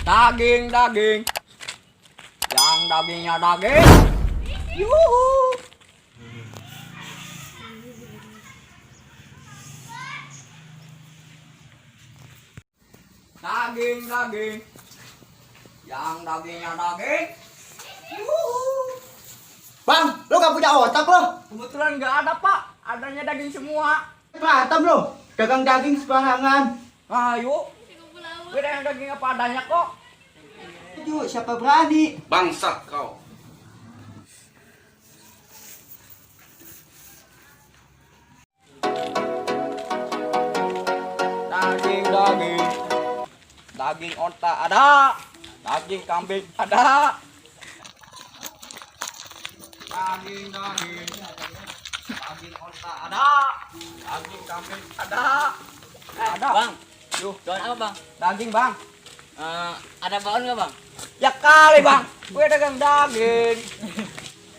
Daging, daging. Yang dagingnya daging. Yuhu. Daging, daging. Yang dagingnya daging. Yuhu. Bang, lo gak punya otak lo? Kebetulan nggak ada pak, adanya daging semua. Kelihatan lo, dagang daging sembarangan. Ayo, beda yang daging apa adanya kok. Aduh, siapa berani? Bangsat kau. Daging, daging. Daging onta ada. Daging kambing ada. Daging, daging. Daging onta ada. Daging kambing ada. Ada. Bang, Yuh, jualan apa bang? daging bang. Ada bakwan nggak bang? Ya kali bang, gue dagang daging.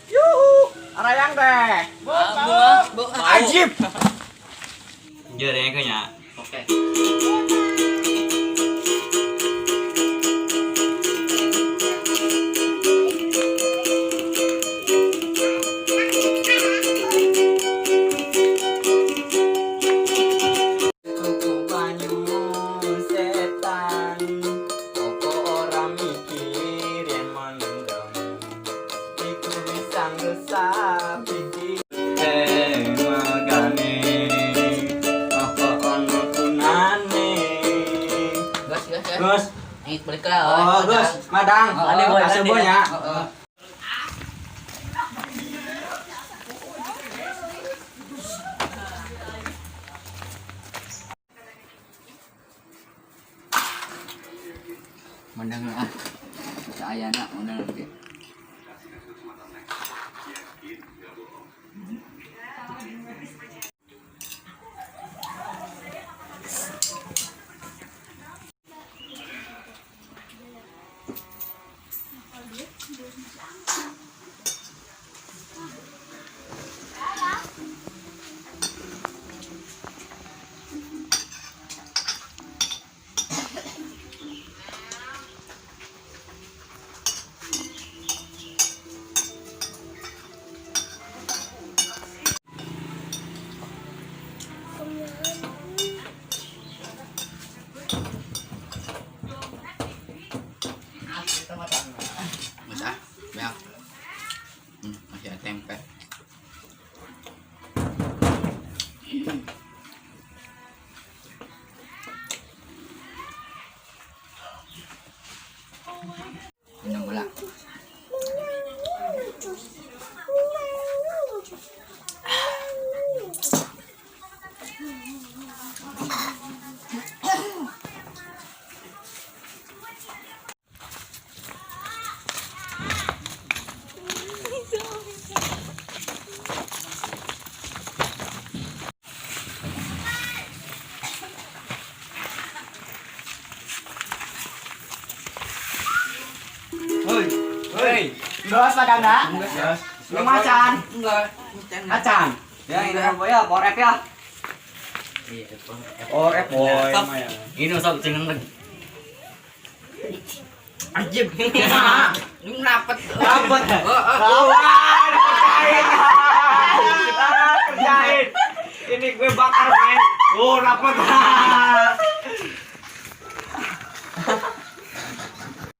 Yuhu, arayang deh. Bu, Ajib. Giờ đây cơ nhà. Ok. Gus, Ini balik lah. oh Gus, madang, Ada boy, kasih ada. boy ya. Mandang ah. Saya nak mandang lagi. Bisa, banyak. Masih ada tempe. Minum bola. Hei, Gus madang dah. Lu macan, Enggak. acan. Ya ini boy ya, korep ya. Iya, Korep boy. Stop. Ini sob cengen lagi. Ajib. Lu rapet. Dapat. Oh. Kawan, kerjain. Kerjain. Ini gue bakar, men. Oh, dapat.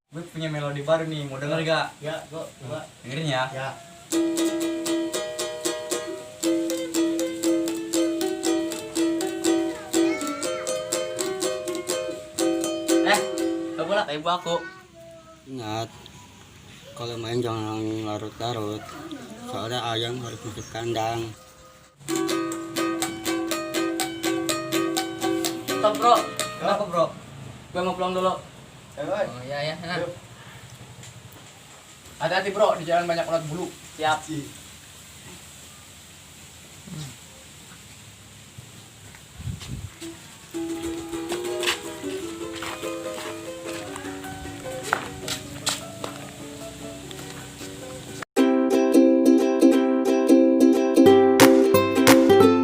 Gue punya melodi baru nih, mau denger gak? Ya, gua coba. Dengerin ya. Ya. Kau bola kayak ibu aku. Ingat, kalau main jangan larut-larut. Soalnya ayam harus masuk kandang. Stop bro. Kenapa, Bro? Gue mau pulang dulu. Ayo, Oh iya ya. hati-hati, Bro, di jalan banyak ulat bulu. Siap.